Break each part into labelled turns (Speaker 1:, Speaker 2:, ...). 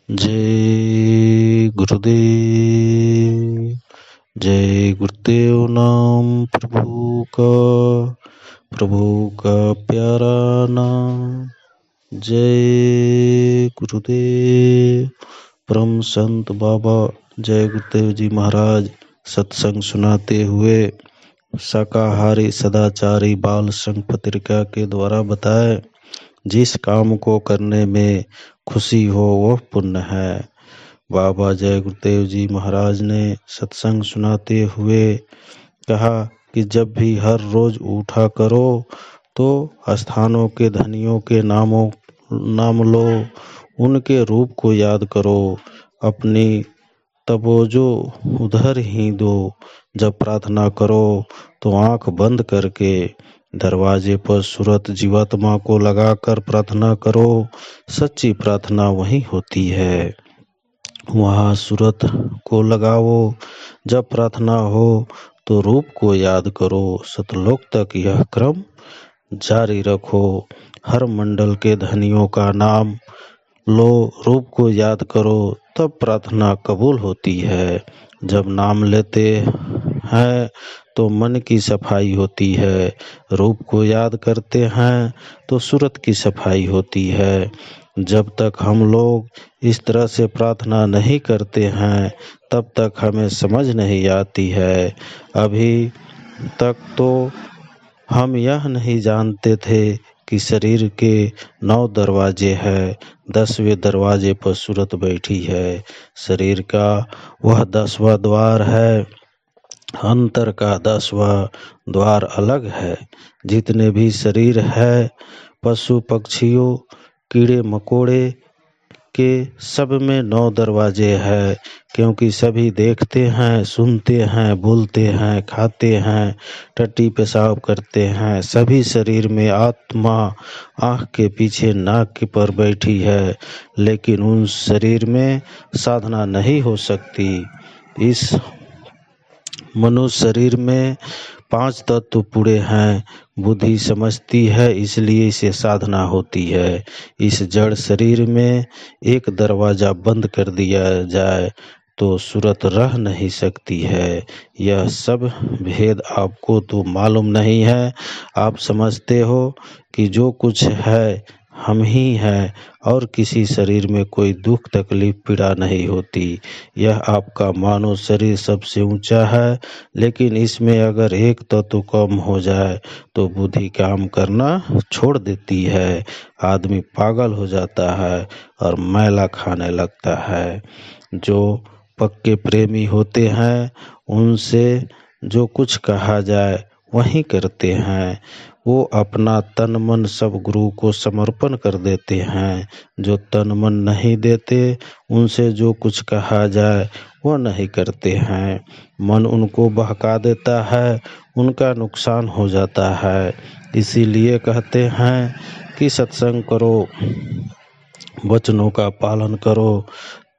Speaker 1: जय गुरुदेव। जय गुरुदेव नाम प्रभु का प्यारा नाम। जय गुरुदेव। परम संत बाबा जय गुरुदेव जी महाराज सत्संग सुनाते हुए शाकाहारी सदाचारी बाल संघ पत्रिका के द्वारा बताए, जिस काम को करने में खुशी हो वह पुण्य है। बाबा जय गुरुदेव जी महाराज ने सत्संग सुनाते हुए कहा कि जब भी हर रोज उठा करो तो स्थानों के धनियों के नाम लो, उनके रूप को याद करो, अपनी तबोजो उधर ही दो। जब प्रार्थना करो तो आंख बंद करके दरवाजे पर सूरत जीवात्मा को लगाकर प्रार्थना करो। सच्ची प्रार्थना वही होती है, वहाँ सूरत को लगाओ। जब प्रार्थना हो तो रूप को याद करो। सतलोक तक यह क्रम जारी रखो। हर मंडल के धनियों का नाम लो, रूप को याद करो, तब प्रार्थना कबूल होती है। जब नाम लेते हैं तो मन की सफाई होती है, रूप को याद करते हैं तो सूरत की सफाई होती है। जब तक हम लोग इस तरह से प्रार्थना नहीं करते हैं तब तक हमें समझ नहीं आती है। अभी तक तो हम यह नहीं जानते थे कि शरीर के 9 दरवाजे हैं, 10वें दरवाजे पर सूरत बैठी है। शरीर का वह 10वां द्वार है, अंतर का 10वां द्वार अलग है। जितने भी शरीर है, पशु पक्षियों कीड़े मकोड़े के सब में 9 दरवाजे हैं, क्योंकि सभी देखते हैं, सुनते हैं, बोलते हैं, खाते हैं, टट्टी पेशाब करते हैं। सभी शरीर में आत्मा आँख के पीछे नाक पर बैठी है, लेकिन उन शरीर में साधना नहीं हो सकती। इस मनुष्य शरीर में 5 तत्व पूरे हैं। बुद्धि समझती है, इसलिए इसे साधना होती है। इस जड़ शरीर में एक दरवाजा बंद कर दिया जाए तो सूरत रह नहीं सकती है। यह सब भेद आपको तो मालूम नहीं है। आप समझते हो कि जो कुछ है हम ही हैं और किसी शरीर में कोई दुख तकलीफ पीड़ा नहीं होती। यह आपका मानव शरीर सबसे ऊंचा है, लेकिन इसमें अगर एक तत्व कम हो जाए तो बुद्धि काम करना छोड़ देती है। आदमी पागल हो जाता है और मैला खाने लगता है। जो पक्के प्रेमी होते हैं उनसे जो कुछ कहा जाए वही करते हैं। वो अपना तन मन सब गुरु को समर्पण कर देते हैं। जो तन मन नहीं देते उनसे जो कुछ कहा जाए वो नहीं करते हैं। मन उनको बहका देता है, उनका नुकसान हो जाता है। इसीलिए कहते हैं कि सत्संग करो, वचनों का पालन करो,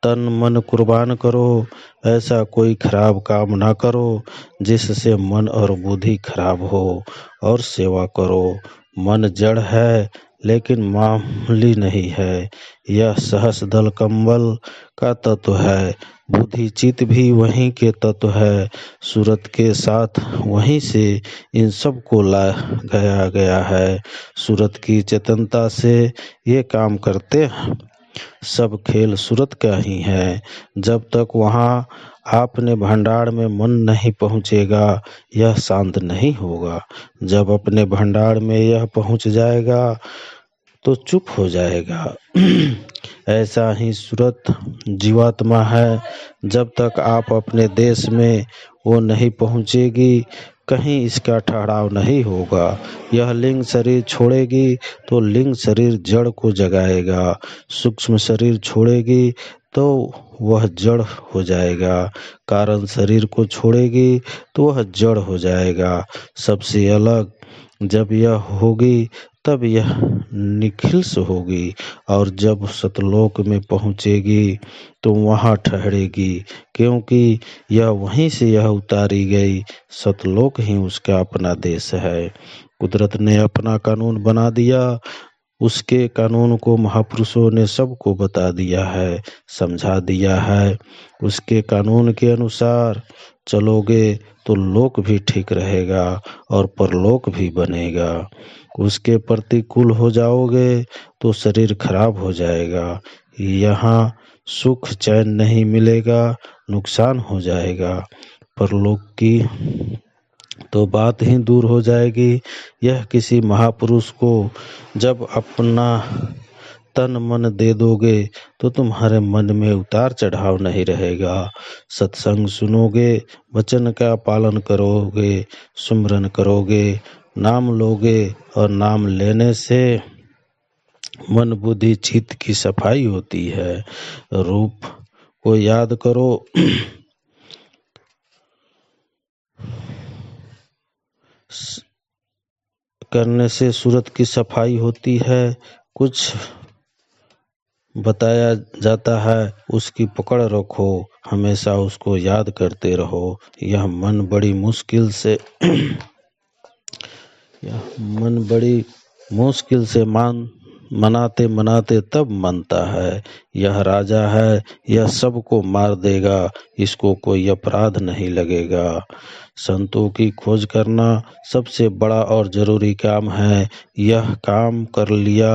Speaker 1: तन मन कुर्बान करो। ऐसा कोई खराब काम ना करो जिससे मन और बुद्धि खराब हो, और सेवा करो। मन जड़ है लेकिन मामूली नहीं है। यह सहस दल कंबल का तत्व है। बुद्धि चित्त भी वहीं के तत्व है। सूरत के साथ वहीं से इन सब को लाया गया है। सूरत की चेतनता से ये काम करते हैं। सब खेल सूरत का ही है। जब तक वहाँ आपने भंडार में मन नहीं पहुँचेगा यह शांत नहीं होगा। जब अपने भंडार में यह पहुँच जाएगा तो चुप हो जाएगा। ऐसा ही सूरत जीवात्मा है। जब तक आप अपने देश में वो नहीं पहुँचेगी कहीं इसका ठहराव नहीं होगा। यह लिंग शरीर छोड़ेगी तो लिंग शरीर जड़ को जगाएगा। सूक्ष्म शरीर छोड़ेगी तो वह जड़ हो जाएगा। कारण शरीर को छोड़ेगी तो वह जड़ हो जाएगा। सबसे अलग जब यह होगी तब यह निखिल से होगी, और जब सतलोक में पहुँचेगी तो वहाँ ठहरेगी, क्योंकि यह वहीं से यह उतारी गई। सतलोक ही उसका अपना देश है। कुदरत ने अपना कानून बना दिया उसके कानून को महापुरुषों ने सबको बता दिया है, समझा दिया है। उसके कानून के अनुसार चलोगे तो लोक भी ठीक रहेगा और परलोक भी बनेगा। उसके प्रतिकूल हो जाओगे तो शरीर खराब हो जाएगा, यहाँ सुख चैन नहीं मिलेगा, नुकसान हो जाएगा। परलोक की तो बात ही दूर हो जाएगी। यह किसी महापुरुष को जब अपना तन मन दे दोगे तो तुम्हारे मन में उतार चढ़ाव नहीं रहेगा। सत्संग सुनोगे, वचन का पालन करोगे, सुमरन करोगे, नाम लोगे और नाम लेने से मन बुद्धि चित्त की सफाई होती है। रूप को याद करो, करने से सूरत की सफाई होती है। कुछ बताया जाता है उसकी पकड़ रखो, हमेशा उसको याद करते रहो। यह मन बड़ी मुश्किल से मनाते मनाते तब मानता है। यह राजा है, यह सबको मार देगा, इसको कोई अपराध नहीं लगेगा। संतों की खोज करना सबसे बड़ा और जरूरी काम है। यह काम कर लिया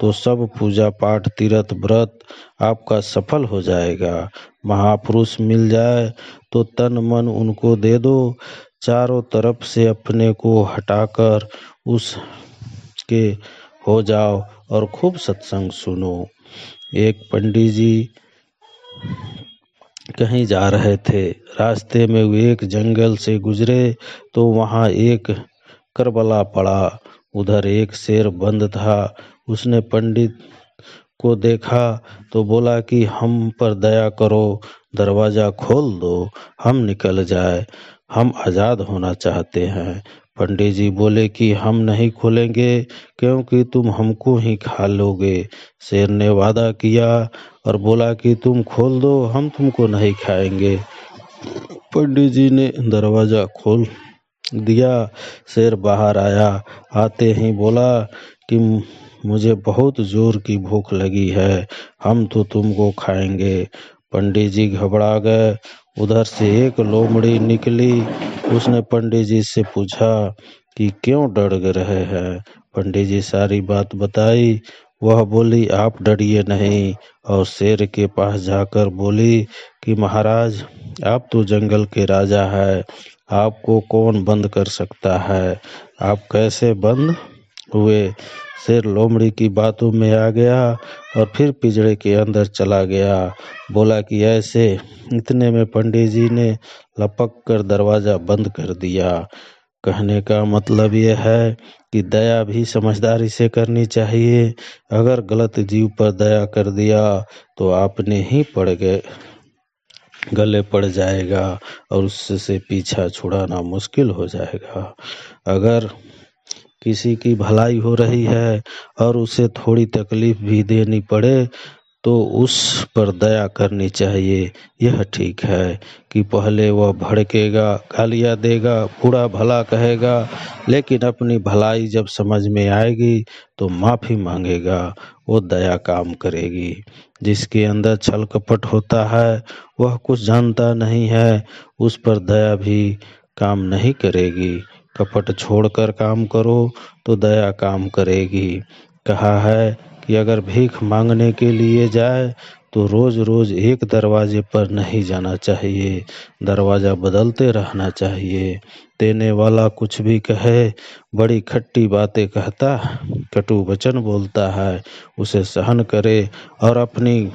Speaker 1: तो सब पूजा पाठ तीर्थ व्रत आपका सफल हो जाएगा। महापुरुष मिल जाए तो तन मन उनको दे दो, चारों तरफ से अपने को हटाकर उसके हो जाओ और खूब सत्संग सुनो। एक पंडित जी कहीं जा रहे थे, रास्ते में वे एक जंगल से गुजरे तो वहां एक करबला पड़ा, उधर एक शेर बंद था। उसने पंडित को देखा तो बोला कि हम पर दया करो, दरवाजा खोल दो, हम निकल जाए, हम आजाद होना चाहते हैं। पंडित जी बोले कि हम नहीं खोलेंगे क्योंकि तुम हमको ही खा लोगे। शेर ने वादा किया और बोला कि तुम खोल दो, हम तुमको नहीं खाएंगे। पंडित जी ने दरवाजा खोल दिया। शेर बाहर आया, आते ही बोला कि मुझे बहुत जोर की भूख लगी है, हम तो तुमको खाएंगे। पंडित जी घबरा गए। उधर से एक लोमड़ी निकली। उसने पंडित जी से पूछा कि क्यों डर रहे हैं। पंडित जी सारी बात बताई। वह बोली आप डरिए नहीं, और शेर के पास जाकर बोली कि महाराज आप तो जंगल के राजा है, आपको कौन बंद कर सकता है, आप कैसे बंद हुए। शेर लोमड़ी की बातों में आ गया और फिर पिंजरे के अंदर चला गया। बोला कि ऐसे। इतने में पंडित जी ने लपक कर दरवाजा बंद कर दिया। कहने का मतलब यह है कि दया भी समझदारी से करनी चाहिए। अगर गलत जीव पर दया कर दिया तो आपने ही गले पड़ जाएगा और उससे पीछा छुड़ाना मुश्किल हो जाएगा। अगर किसी की भलाई हो रही है और उसे थोड़ी तकलीफ भी देनी पड़े तो उस पर दया करनी चाहिए। यह ठीक है कि पहले वह भड़केगा, गालियाँ देगा, बुरा भला कहेगा, लेकिन अपनी भलाई जब समझ में आएगी तो माफ़ी मांगेगा, वो दया काम करेगी। जिसके अंदर छल कपट होता है वह कुछ जानता नहीं है, उस पर दया भी काम नहीं करेगी। कपट छोड़कर काम करो तो दया काम करेगी। कहा है कि अगर भीख मांगने के लिए जाए तो रोज रोज एक दरवाजे पर नहीं जाना चाहिए, दरवाजा बदलते रहना चाहिए। देने वाला कुछ भी कहे, बड़ी खट्टी बातें कहता, कटु वचन बोलता है, उसे सहन करे और अपनी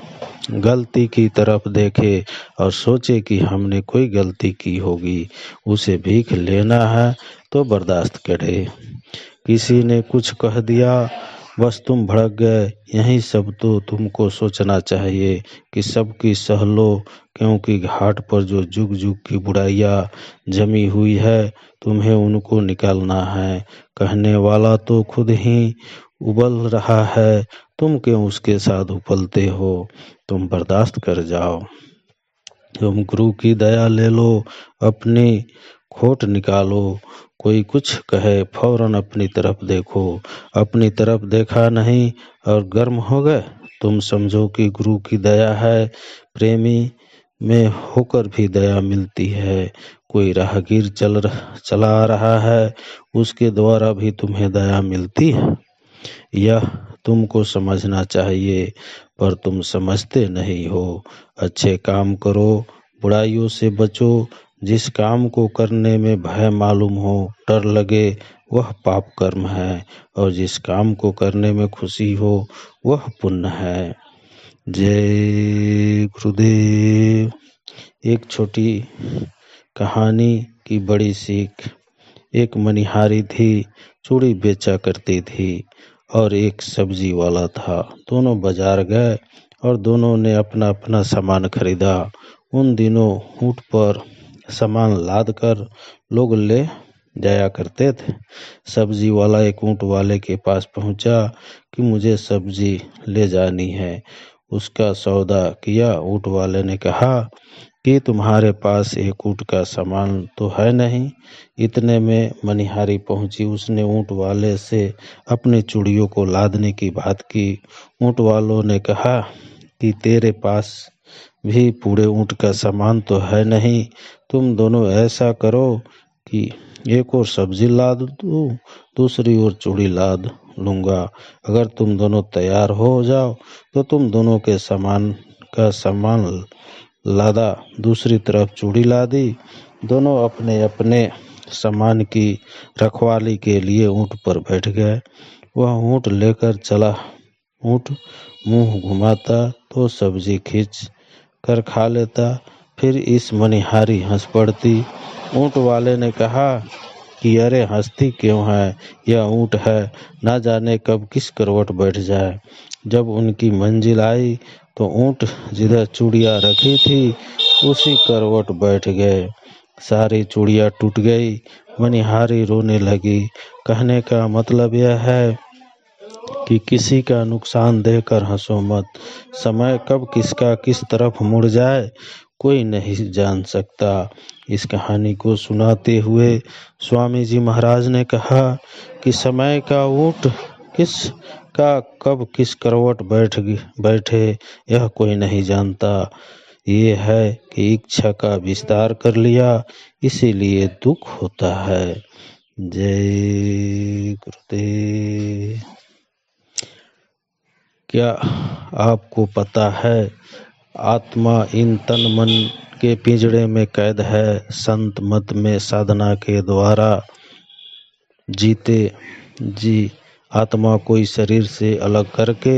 Speaker 1: गलती की तरफ देखे और सोचे कि हमने कोई गलती की होगी। उसे भीख लेना है तो बर्दाश्त करे। किसी ने कुछ कह दिया, बस तुम भड़क गए। यही सब तो तुमको सोचना चाहिए कि सबकी सह लो, क्योंकि घाट पर जो जुग जुग की बुराइयां जमी हुई है तुम्हें उनको निकालना है। कहने वाला तो खुद ही उबल रहा है, तुम क्यों उसके साथ उबलते हो। तुम बर्दाश्त कर जाओ। तुम गुरु की दया ले लो, अपनी खोट निकालो। कोई कुछ कहे फौरन अपनी तरफ देखो। अपनी तरफ देखा नहीं और गर्म हो गए, तुम समझो कि गुरु की दया है। प्रेमी में होकर भी दया मिलती है। कोई राहगीर चला आ रहा है, उसके द्वारा भी तुम्हें दया मिलती है। यह तुमको समझना चाहिए, पर तुम समझते नहीं हो। अच्छे काम करो, बुराइयों से बचो। जिस काम को करने में भय मालूम हो, डर लगे, वह पाप कर्म है, और जिस काम को करने में खुशी हो, वह पुण्य है। जय गुरुदेव। एक छोटी कहानी की बड़ी सीख। एक मनिहारी थी, चूड़ी बेचा करती थी, और एक सब्जी वाला था। दोनों बाजार गए और दोनों ने अपना अपना सामान खरीदा। उन दिनों ऊंट पर सामान लाद कर लोग ले जाया करते थे। सब्जी वाला एक ऊंट वाले के पास पहुंचा कि मुझे सब्जी ले जानी है। उसका सौदा किया। ऊंट वाले ने कहा कि तुम्हारे पास एक ऊंट का सामान तो है नहीं। इतने में मनिहारी पहुंची। उसने ऊंट वाले से अपनी चूड़ियों को लादने की बात की। ऊंट वालों ने कहा कि तेरे पास भी पूरे ऊंट का सामान तो है नहीं। तुम दोनों ऐसा करो कि एक और सब्जी लाद दूं, दूसरी ओर चूड़ी लाद लूंगा। अगर तुम दोनों तैयार हो जाओ तो तुम दोनों के सामान लादा, दूसरी तरफ चूड़ी लादी। दोनों अपने अपने सामान की रखवाली के लिए ऊंट पर बैठ गए। वह ऊंट लेकर चला। ऊंट मुंह घुमाता तो सब्जी खींच कर खा लेता। फिर इस मनिहारी हंस पड़ती। ऊंट वाले ने कहा कि अरे हंसती क्यों है, यह ऊंट है, ना जाने कब किस करवट बैठ जाए। जब उनकी मंजिल आई तो ऊंट जिधर चूड़ियाँ रखी थी उसी करवट बैठ गए। सारी चूड़ियाँ टूट गई। मनिहारी रोने लगी। कहने का मतलब यह है कि किसी का नुकसान देकर हंसो मत। समय कब किसका किस तरफ मुड़ जाए कोई नहीं जान सकता। इस कहानी को सुनाते हुए स्वामी जी महाराज ने कहा कि समय का ऊंट किस का कब किस करवट बैठे यह कोई नहीं जानता। ये है कि इच्छा का विस्तार कर लिया, इसीलिए दुख होता है। जय गुरुदेव। क्या आपको पता है आत्मा इन तन मन के पिंजड़े में कैद है। संत मत में साधना के द्वारा जीते जी आत्मा को इस शरीर से अलग करके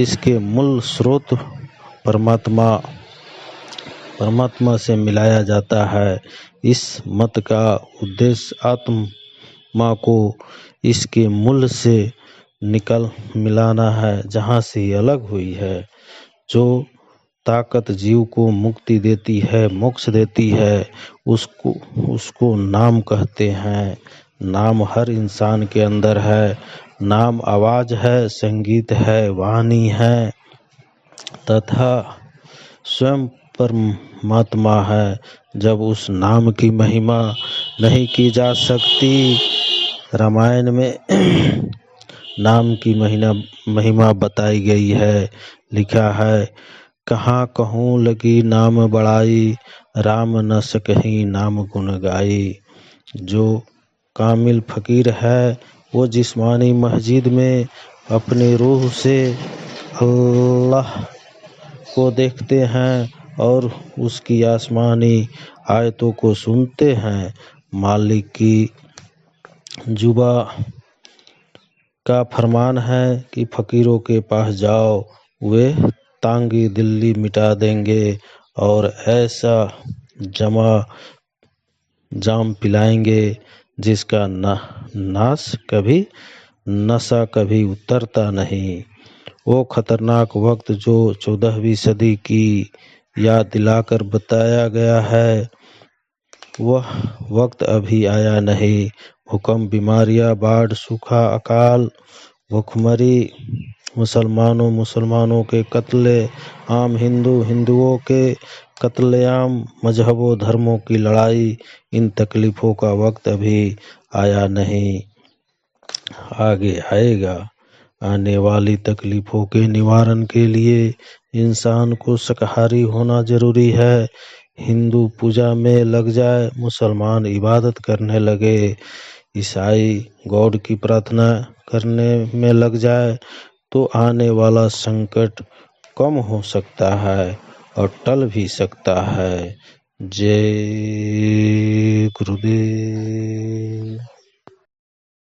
Speaker 1: इसके मूल स्रोत परमात्मा से मिलाया जाता है। इस मत का उद्देश्य आत्मा को इसके मूल से मिलाना है, जहाँ से अलग हुई है। जो ताकत जीव को मुक्ति देती है, मोक्ष देती है, उसको नाम कहते हैं। नाम हर इंसान के अंदर है। नाम आवाज है, संगीत है, वाणी है तथा स्वयं परमात्मा है। जब उस नाम की महिमा नहीं की जा सकती, रामायण में नाम की महिमा बताई गई है। लिखा है, कहाँ कहूँ लगी नाम बड़ाई, राम न सकहीं नाम गुण गाई। जो कामिल फकीर है वो जिस्मानी मस्जिद में अपनी रूह से अल्लाह को देखते हैं और उसकी आसमानी आयतों को सुनते हैं। मालिक की जुबा का फरमान है कि फकीरों के पास जाओ, वे तांगी दिल्ली मिटा देंगे और ऐसा जाम पिलाएंगे जिसका नशा कभी उतरता नहीं। वो खतरनाक वक्त जो 14वीं सदी की याद दिलाकर बताया गया है, वह वक्त अभी आया नहीं। भूकंप, बीमारियां, बाढ़, सूखा, अकाल, भूखमरी, मुसलमानों के कत्ले आम, हिंदुओं के कत्लेआम, मजहबों धर्मों की लड़ाई, इन तकलीफों का वक्त अभी आया नहीं, आगे आएगा। आने वाली तकलीफों के निवारण के लिए इंसान को शाकाहारी होना जरूरी है। हिंदू पूजा में लग जाए, मुसलमान इबादत करने लगे, ईसाई गॉड की प्रार्थना करने में लग जाए, तो आने वाला संकट कम हो सकता है और टल भी सकता है। जय गुरुदेव।